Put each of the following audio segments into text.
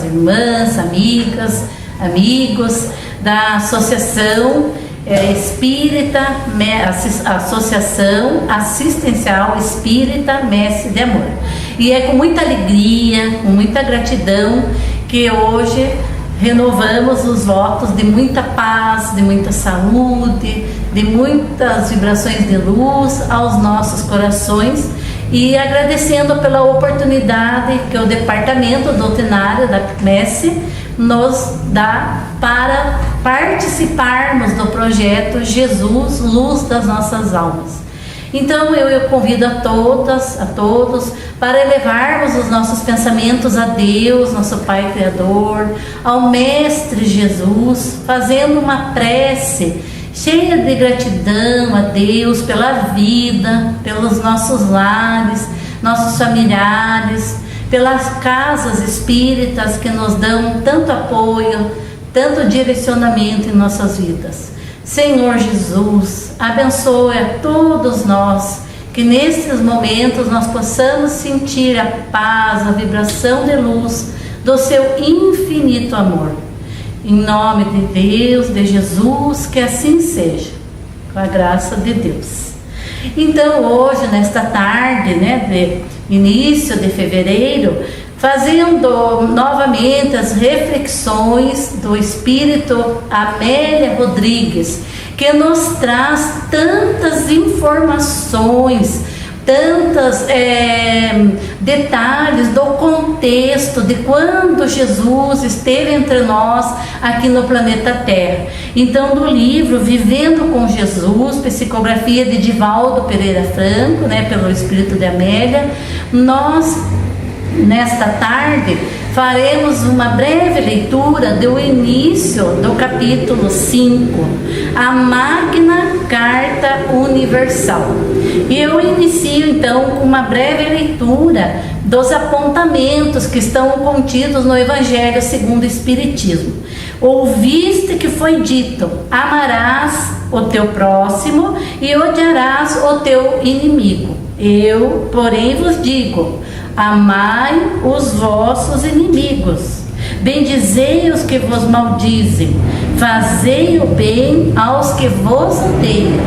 irmãs, amigas, amigos da Associação Espírita, Associação Assistencial Espírita Mestre de Amor. E é com muita alegria, com muita gratidão que hoje renovamos os votos de muita paz, de muita saúde, de muitas vibrações de luz aos nossos corações, e agradecendo pela oportunidade que o Departamento Doutrinário da MESSE nos dá para participarmos do projeto Jesus, Luz das Nossas Almas. Então eu convido a todas, a todos, para elevarmos os nossos pensamentos a Deus, nosso Pai Criador, ao Mestre Jesus, fazendo uma prece cheia de gratidão a Deus pela vida, pelos nossos lares, nossos familiares, pelas casas espíritas que nos dão tanto apoio, tanto direcionamento em nossas vidas. Senhor Jesus, abençoe a todos nós, que nesses momentos nós possamos sentir a paz, a vibração de luz do seu infinito amor. Em nome de Deus, de Jesus, que assim seja, com a graça de Deus. Então hoje, nesta tarde, de início de fevereiro, fazendo novamente as reflexões do Espírito Amélia Rodrigues, que nos traz tantas informações, tantos detalhes do contexto de quando Jesus esteve entre nós aqui no planeta Terra. Então, no livro Vivendo com Jesus, psicografia de Divaldo Pereira Franco, pelo Espírito de Amélia, nós, nesta tarde, faremos uma breve leitura do início do capítulo 5, a Magna Carta Universal. E eu inicio então com uma breve leitura dos apontamentos que estão contidos no Evangelho segundo o Espiritismo. Ouviste que foi dito: amarás o teu próximo e odiarás o teu inimigo. Eu, porém, vos digo: amai os vossos inimigos, bendizei os que vos maldizem, fazei o bem aos que vos odeiam,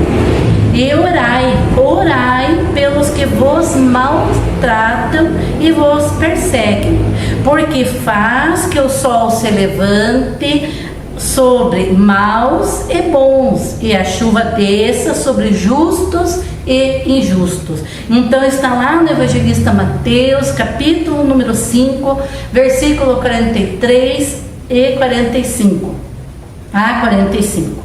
e orai pelos que vos maltratam e vos perseguem, porque faz que o sol se levante sobre maus e bons, e a chuva desça sobre justos e injustos. Então está lá no Evangelista Mateus, capítulo número 5, versículo 43 e 45 a 45.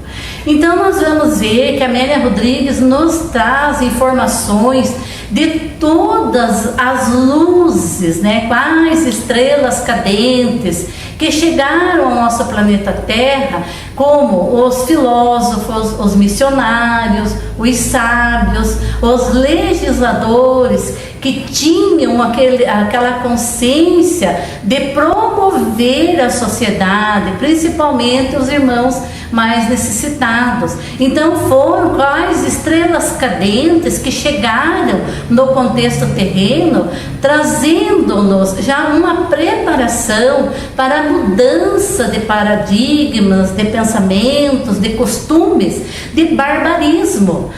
Então nós vamos ver que a Amélia Rodrigues nos traz informações de todas as luzes, quais estrelas cadentes que chegaram ao nosso planeta Terra, como os filósofos, os missionários, os sábios, os legisladores, que tinham aquela consciência de promover a sociedade, principalmente os irmãos mais necessitados. Então foram quais estrelas cadentes que chegaram no contexto terreno, trazendo-nos já uma preparação para a mudança de paradigmas, de pensamentos, de costumes, de barbarismo,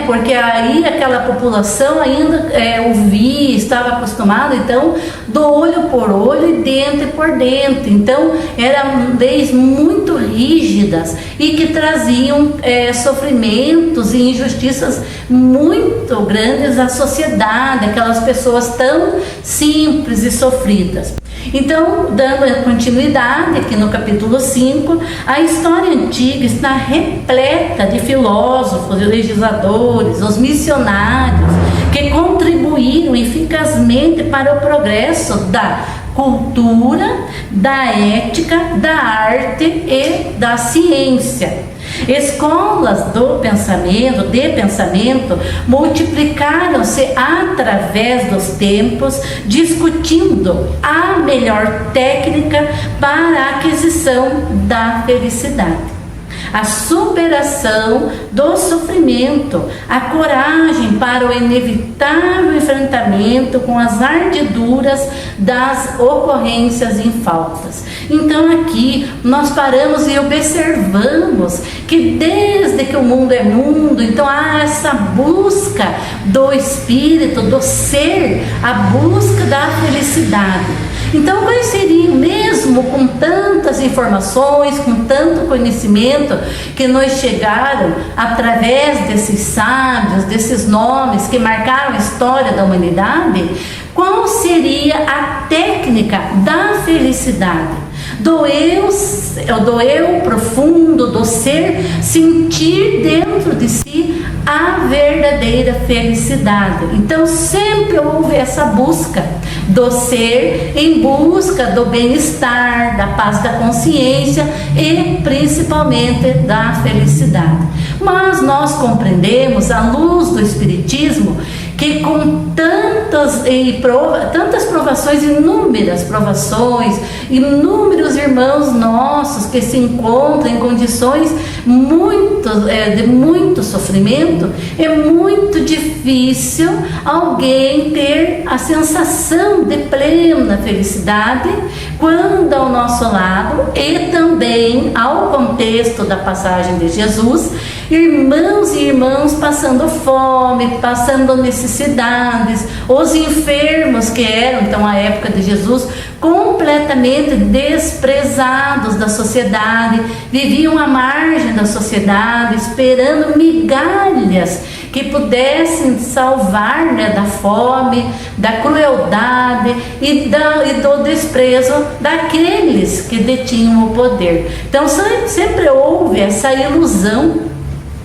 porque aí aquela população ainda ouvia, estava acostumada, então, do olho por olho e dentro por dentro. Então eram leis muito rígidas e que traziam sofrimentos e injustiças muito grandes à sociedade, aquelas pessoas tão simples e sofridas. Então, dando a continuidade aqui no capítulo 5, a história antiga está repleta de filósofos e legisladores, os missionários, que contribuíram eficazmente para o progresso da cultura, da ética, da arte e da ciência. Escolas de pensamento, multiplicaram-se através dos tempos, discutindo a melhor técnica para a aquisição da felicidade. a superação do sofrimento, a coragem para o inevitável enfrentamento com as ardiduras das ocorrências infautas. Então aqui nós paramos e observamos que desde que o mundo é mundo, então há essa busca do espírito, do ser, a busca da felicidade. Então, quais seriam, mesmo com tantas informações, com tanto conhecimento que nos chegaram através desses sábios, desses nomes que marcaram a história da humanidade, qual seria a técnica da felicidade? Do eu profundo, do ser, sentir dentro de si a verdadeira felicidade. Então sempre houve essa busca do ser em busca do bem-estar, da paz da consciência e principalmente da felicidade. Mas nós compreendemos, à luz do Espiritismo, que com tantas provações, inúmeras provações, inúmeros irmãos nossos que se encontram em condições de muito sofrimento, é muito difícil alguém ter a sensação de plena felicidade quando ao nosso lado, e também ao contexto da passagem de Jesus, irmãos e irmãs passando fome, passando necessidades, os enfermos que eram, então, à época de Jesus, completamente desprezados da sociedade, viviam à margem da sociedade, esperando migalhas que pudessem salvar, né, da fome, da crueldade e do desprezo daqueles que detinham o poder. Então sempre houve essa ilusão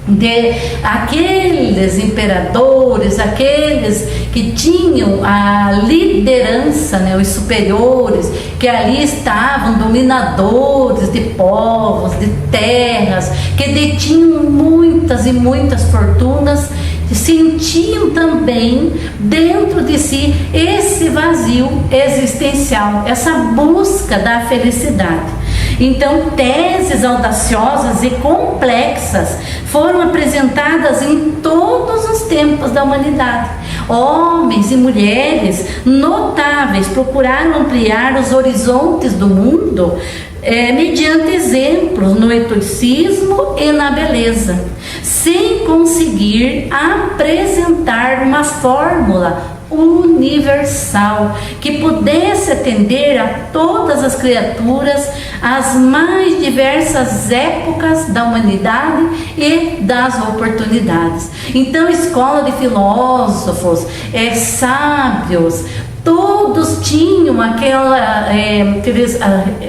de aqueles imperadores, aqueles que tinham a liderança, né, os superiores, que ali estavam, dominadores de povos, de terras, que detinham muitas e muitas fortunas, sentiam também dentro de si esse vazio existencial, essa busca da felicidade. Então, teses audaciosas e complexas foram apresentadas em todos os tempos da humanidade. Homens e mulheres notáveis procuraram ampliar os horizontes do mundo mediante exemplos no estoicismo e na beleza, sem conseguir apresentar uma fórmula universal que pudesse atender a todas as criaturas, as mais diversas épocas da humanidade e das oportunidades. Então, escola de filósofos, sábios, todos tinham aquela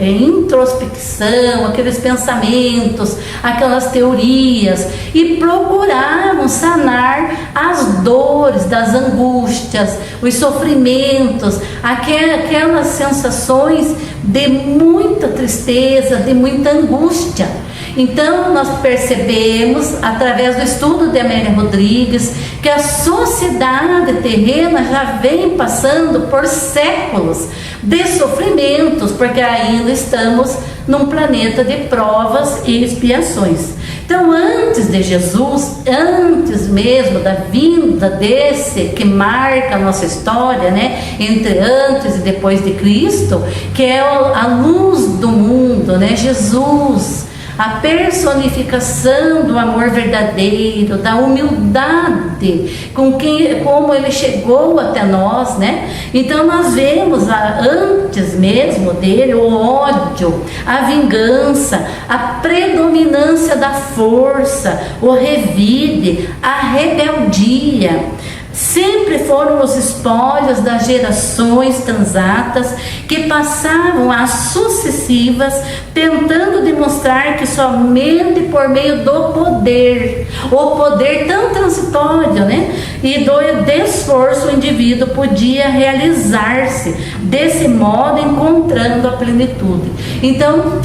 introspecção, aqueles pensamentos, aquelas teorias, e procuravam sanar as dores das angústias, os sofrimentos, aquelas sensações de muita tristeza, de muita angústia. Então nós percebemos, através do estudo de Amélia Rodrigues, que a sociedade terrena já vem passando por séculos de sofrimentos, porque ainda estamos num planeta de provas e expiações. Então, antes de Jesus, antes mesmo da vinda desse que marca a nossa história, né, entre antes e depois de Cristo, que é a luz do mundo, né, Jesus, a personificação do amor verdadeiro, da humildade, como ele chegou até nós, né? Então nós vemos antes mesmo dele o ódio, a vingança, a predominância da força, o revide, a rebeldia. Sempre foram os espólios das gerações transatas que passavam às sucessivas, tentando demonstrar que somente por meio do poder, o poder tão transitório, né, e do esforço, o indivíduo podia realizar-se, desse modo encontrando a plenitude. Então,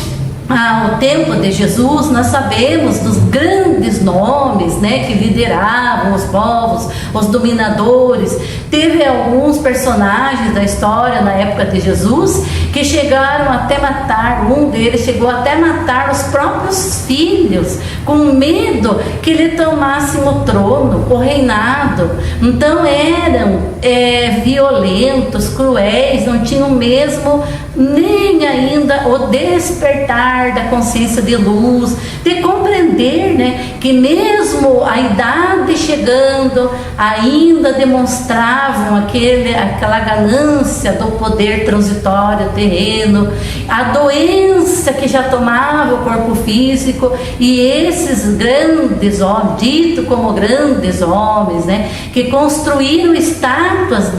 ao tempo de Jesus, nós sabemos dos grandes nomes, né, que lideravam os povos, os dominadores. Teve alguns personagens da história na época de Jesus que chegaram até matar, um deles chegou até matar os próprios filhos, com medo que ele tomasse o trono, o reinado. Então eram violentos, cruéis, não tinham mesmo nem ainda o despertar da consciência de luz, de compreender, né, que mesmo a idade chegando, ainda demonstravam aquela ganância do poder transitório terreno, a doença que já tomava o corpo físico, e esses grandes homens, dito como grandes homens, né, que construíram estátuas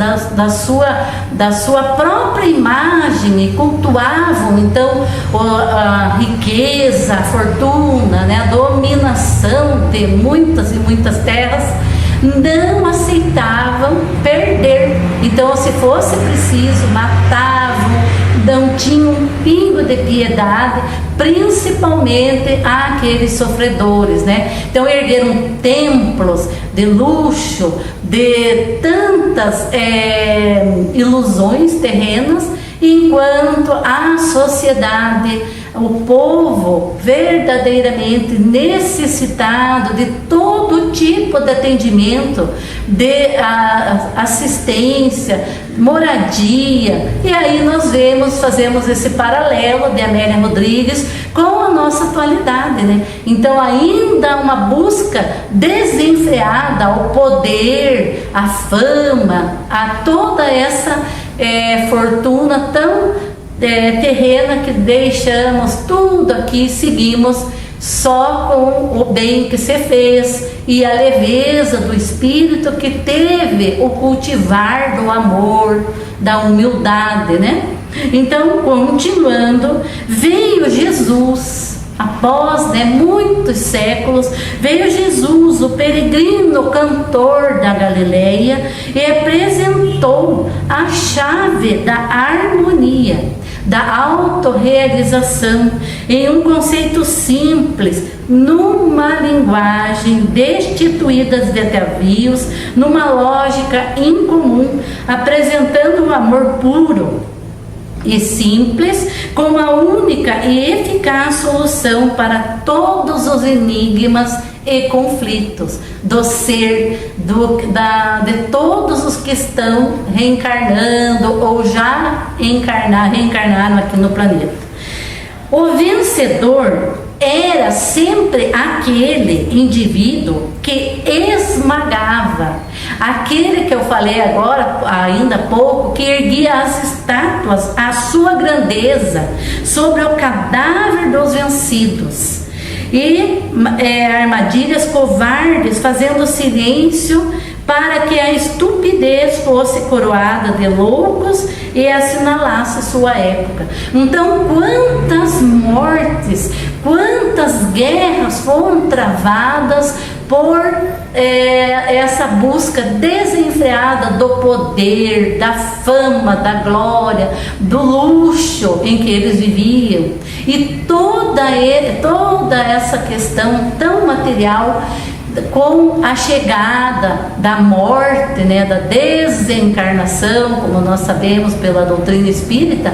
da sua própria imagem e cultuavam então a riqueza, a fortuna, né, a dominação de muitas e muitas terras, não aceitavam perder. Então, se fosse preciso, matavam, não tinham um pingo de piedade, principalmente àqueles sofredores, né? Então ergueram templos de luxo, de tantas ilusões terrenas, enquanto a sociedade, o povo verdadeiramente necessitado de todo tipo de atendimento, de assistência, moradia. E aí nós fazemos esse paralelo de Amélia Rodrigues com a nossa atualidade, né? Então ainda uma busca desenfreada ao poder, à fama, a toda essa fortuna tão terrena, que deixamos tudo aqui, seguimos só com o bem que se fez e a leveza do espírito que teve o cultivar do amor, da humildade, né? Então, continuando, veio Jesus. Após muitos séculos, veio Jesus, o peregrino cantor da Galileia, e apresentou a chave da harmonia, da autorrealização, em um conceito simples, numa linguagem destituída de atavios, numa lógica incomum, apresentando o amor puro e simples como a única e eficaz solução para todos os enigmas e conflitos do ser, de todos os que estão reencarnando ou já reencarnaram aqui no planeta. O vencedor era sempre aquele indivíduo que esmagava, aquele que eu falei agora, ainda há pouco, que erguia as estátuas, a sua grandeza, sobre o cadáver dos vencidos, e armadilhas covardes, fazendo silêncio para que a estupidez fosse coroada de loucos e assinalasse sua época. Então, quantas mortes, quantas guerras foram travadas por essa busca desenfreada do poder, da fama, da glória, do luxo em que eles viviam. E toda essa questão tão material, com a chegada da morte, né, da desencarnação, como nós sabemos pela doutrina espírita,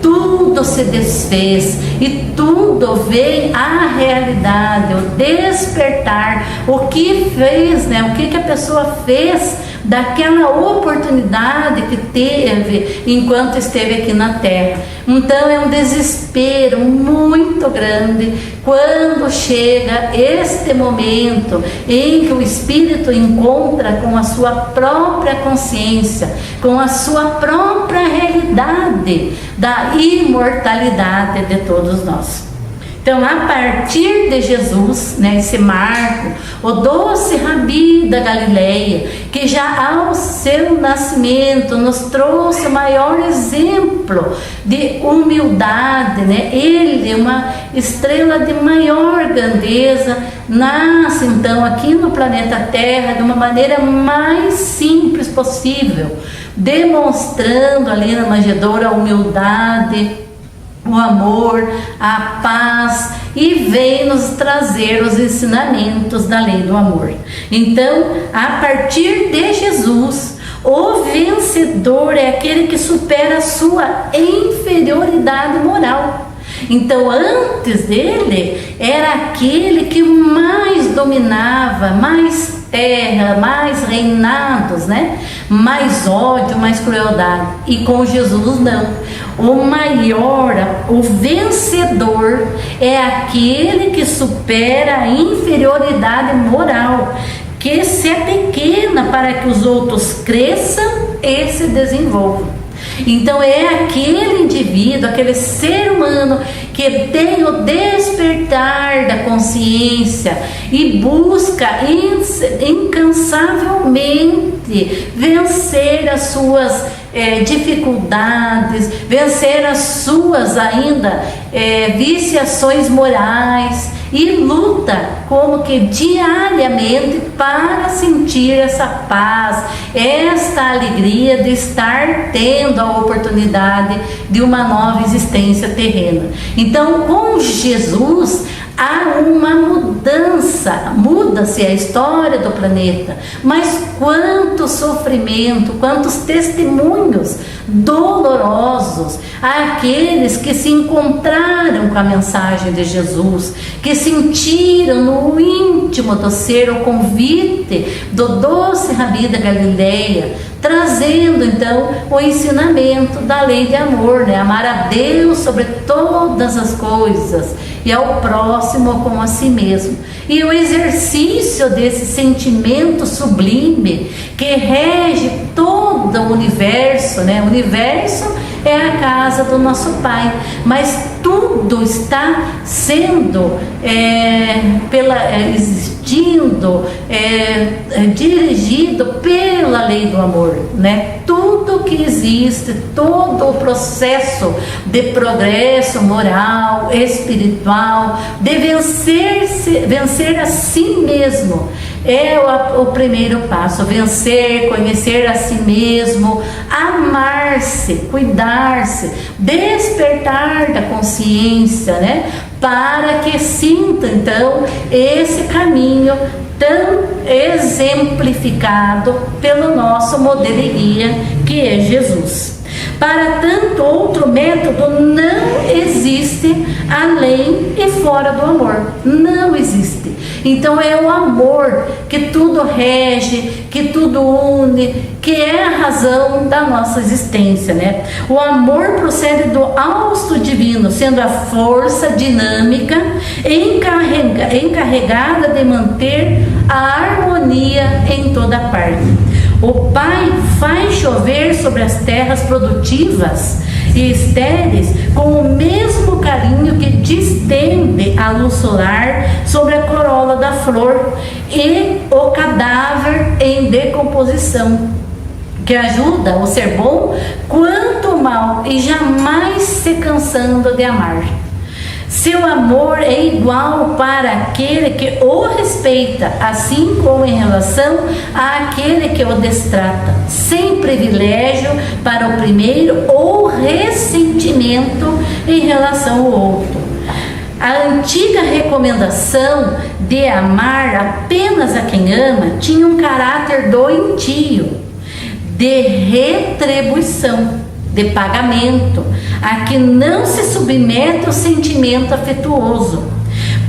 tudo se desfez e tudo veio à realidade, o despertar, o que fez, né, o que a pessoa fez daquela oportunidade que teve enquanto esteve aqui na Terra. Então é um desespero muito grande quando chega este momento em que o espírito encontra com a sua própria consciência, com a sua própria realidade da imortalidade de todos nós. Então, a partir de Jesus, né, esse marco, o doce Rabi da Galileia, que já ao seu nascimento nos trouxe o maior exemplo de humildade, né? Ele, uma estrela de maior grandeza, nasce então aqui no planeta Terra de uma maneira mais simples possível, demonstrando ali na manjedoura a humildade, o amor, a paz, e vem nos trazer os ensinamentos da lei do amor. Então, a partir de Jesus, o vencedor é aquele que supera a sua inferioridade moral. Então, antes dele, era aquele que mais dominava, mais terra, mais reinados, né? Mais ódio, mais crueldade. E com Jesus não. O maior, o vencedor é aquele que supera a inferioridade moral, que se é pequena para que os outros cresçam e se desenvolvam. Então é aquele indivíduo, aquele ser humano que tem o despertar da consciência e busca incansavelmente vencer as suas dificuldades, vencer as suas ainda viciações morais, e luta como que diariamente para sentir essa paz, esta alegria de estar tendo a oportunidade de uma nova existência terrena. Então, com Jesus há uma mudança, muda-se a história do planeta, mas quanto sofrimento, quantos testemunhos dolorosos àqueles que se encontraram com a mensagem de Jesus, que sentiram no íntimo do ser o convite do doce Rabi da Galileia, trazendo então o ensinamento da lei de amor, né? Amar a Deus sobre todas as coisas e ao próximo como a si mesmo. E o exercício desse sentimento sublime que rege todo o universo, né? O universo é a casa do nosso Pai, mas tudo está sendo existindo, dirigido pela lei do amor, né? Tudo que existe, todo o processo de progresso moral, espiritual, de vencer a si mesmo, é o primeiro passo. Vencer, conhecer a si mesmo, amar-se, cuidar-se, despertar da consciência, né? Para que sinta então esse caminho tão exemplificado pelo nosso modelo e guia, que é Jesus. Para tanto, outro método não existe além e fora do amor. Não existe. Então é o amor que tudo rege, que tudo une, que é a razão da nossa existência, né? O amor procede do hausto divino, sendo a força dinâmica encarregada de manter a harmonia em toda parte. O Pai faz chover sobre as terras produtivas e estéreis com o mesmo carinho que distende a luz solar sobre a corola da flor e o cadáver em decomposição, que ajuda o ser bom quanto o mal e jamais se cansando de amar. Seu amor é igual para aquele que o respeita, assim como em relação àquele que o destrata, sem privilégio para o primeiro ou ressentimento em relação ao outro. A antiga recomendação de amar apenas a quem ama tinha um caráter doentio, de retribuição, de pagamento, a que não se submete ao sentimento afetuoso.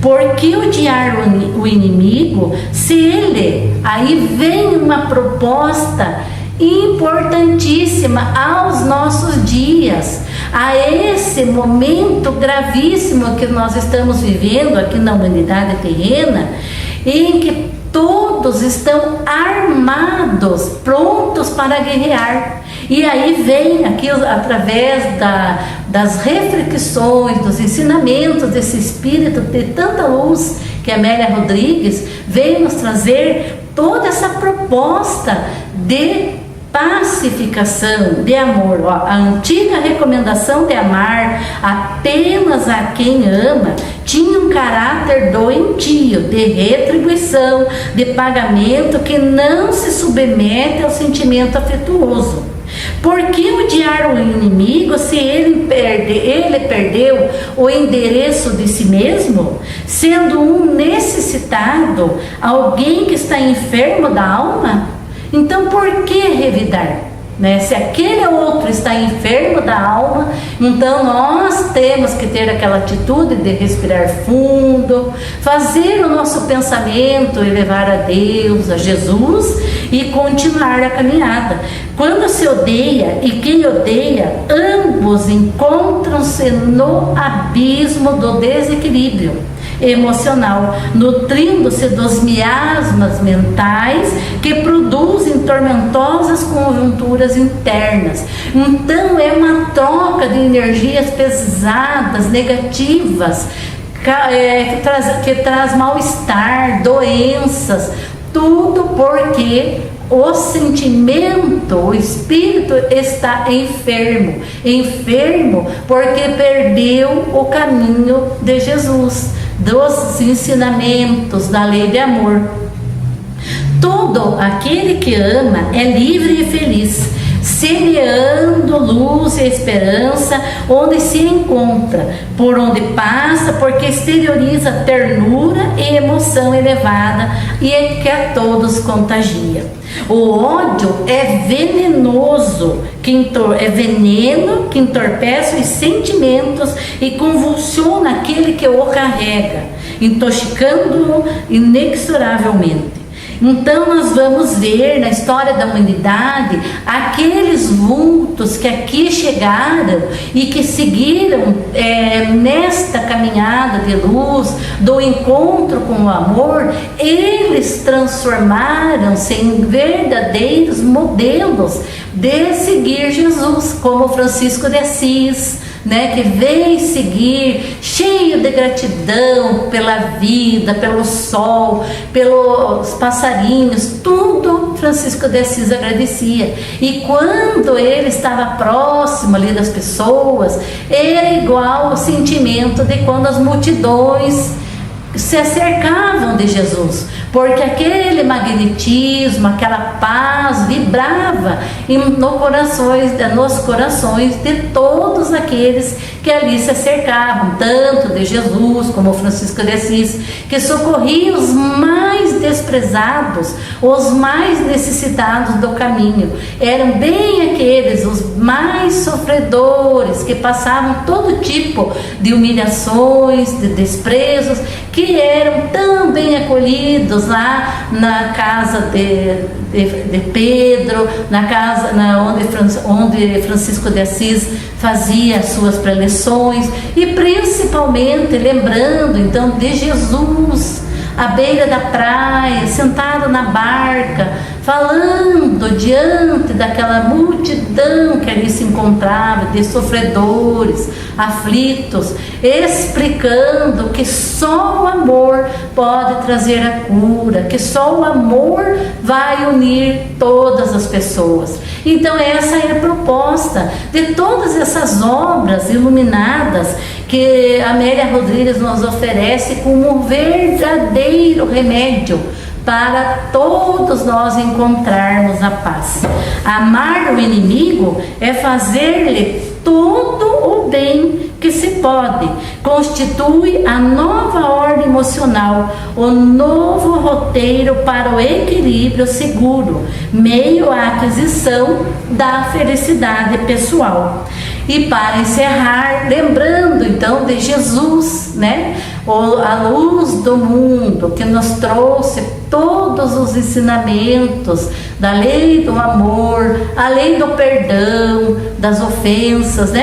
Porque odiar o inimigo, se ele, aí vem uma proposta importantíssima aos nossos dias, a esse momento gravíssimo que nós estamos vivendo aqui na humanidade terrena, em que todos estão armados, prontos para guerrear. E aí vem aqui, através das reflexões, dos ensinamentos desse espírito de tanta luz, que a Amélia Rodrigues veio nos trazer toda essa proposta de pacificação, de amor. Ó, a antiga recomendação de amar apenas a quem ama tinha um caráter doentio, de retribuição, de pagamento, que não se submete ao sentimento afetuoso. Por que odiar o inimigo se ele perdeu o endereço de si mesmo, sendo um necessitado, alguém que está enfermo da alma? Então por que revidar? Se aquele outro está enfermo da alma, então nós temos que ter aquela atitude de respirar fundo, fazer o nosso pensamento elevar a Deus, a Jesus, e continuar a caminhada. Quando se odeia e quem odeia, ambos encontram-se no abismo do desequilíbrio emocional, nutrindo-se dos miasmas mentais que produzem tormentosas conjunturas internas. Então é uma troca de energias pesadas, negativas, que traz mal-estar, doenças, tudo porque o sentimento, o espírito está enfermo porque perdeu o caminho de Jesus, dos ensinamentos da lei de amor. Todo aquele que ama é livre e feliz, semeando luz e esperança onde se encontra, por onde passa, porque exterioriza ternura e emoção elevada e é que a todos contagia. O ódio é venenoso, é veneno que entorpece os sentimentos e convulsiona aquele que o carrega, intoxicando-o inexoravelmente. Então nós vamos ver na história da humanidade aqueles vultos que aqui chegaram e que seguiram nesta caminhada de luz, do encontro com o amor, eles transformaram-se em verdadeiros modelos de seguir Jesus, como Francisco de Assis, que veio seguir cheio de gratidão pela vida, pelo sol, pelos passarinhos, tudo Francisco de Assis agradecia. E quando ele estava próximo ali das pessoas, era igual ao sentimento de quando as multidões se acercavam de Jesus, porque aquele magnetismo, aquela paz vibrava nos corações de todos aqueles que ali se acercavam, tanto de Jesus como Francisco de Assis, que socorria os mais desprezados, os mais necessitados do caminho. Eram bem aqueles, os mais sofredores, que passavam todo tipo de humilhações, de desprezos, que eram tão bem acolhidos lá na casa de Pedro, na casa onde Francisco de Assis fazia as suas preleções, e principalmente lembrando então de Jesus à beira da praia, sentado na barca, falando diante daquela multidão que ali se encontrava, de sofredores, aflitos, explicando que só o amor pode trazer a cura, que só o amor vai unir todas as pessoas. Então essa é a proposta de todas essas obras iluminadas que Amélia Rodrigues nos oferece como um verdadeiro remédio para todos nós encontrarmos a paz. Amar o inimigo é fazer-lhe todo o bem que se pode, constitui a nova ordem emocional, o novo roteiro para o equilíbrio seguro, meio à aquisição da felicidade pessoal. E para encerrar, lembrando então de Jesus, a luz do mundo, que nos trouxe todos os ensinamentos da lei do amor, a lei do perdão, das ofensas,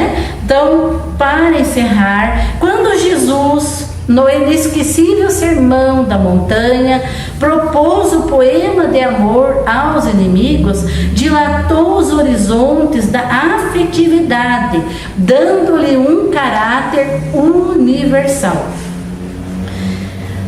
Então, para encerrar, quando Jesus, no inesquecível Sermão da Montanha, propôs o poema de amor aos inimigos, dilatou os horizontes da afetividade, dando-lhe um caráter universal.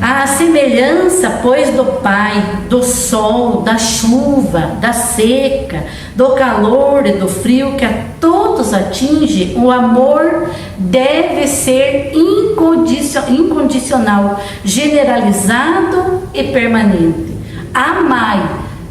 A semelhança, pois, do Pai, do sol, da chuva, da seca, do calor e do frio que a todos atinge, o amor deve ser incondicional, generalizado e permanente. Amai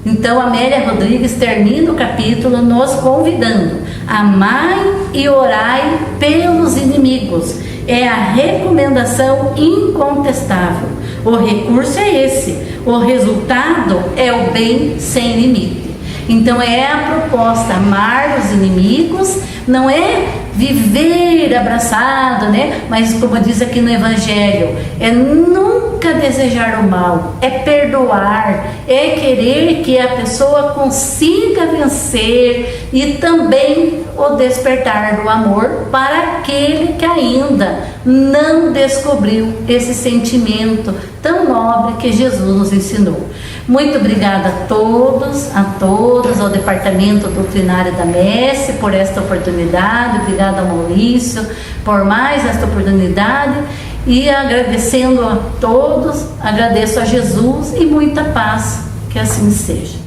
Então, Amélia Rodrigues termina o capítulo nos convidando: amai e orai pelos inimigos. É a recomendação incontestável. O recurso é esse, o resultado é o bem sem limite. Então é a proposta: amar os inimigos, não é viver abraçado, né? Mas como diz aqui no Evangelho, é nunca desejar o mal, é perdoar, é querer que a pessoa consiga vencer e também o despertar do amor para aquele que ainda não descobriu esse sentimento tão nobre que Jesus nos ensinou. Muito obrigada a todos, ao Departamento Doutrinário da MESSE por esta oportunidade. Obrigada ao Maurício por mais esta oportunidade, e agradecendo a todos, agradeço a Jesus e muita paz, que assim seja.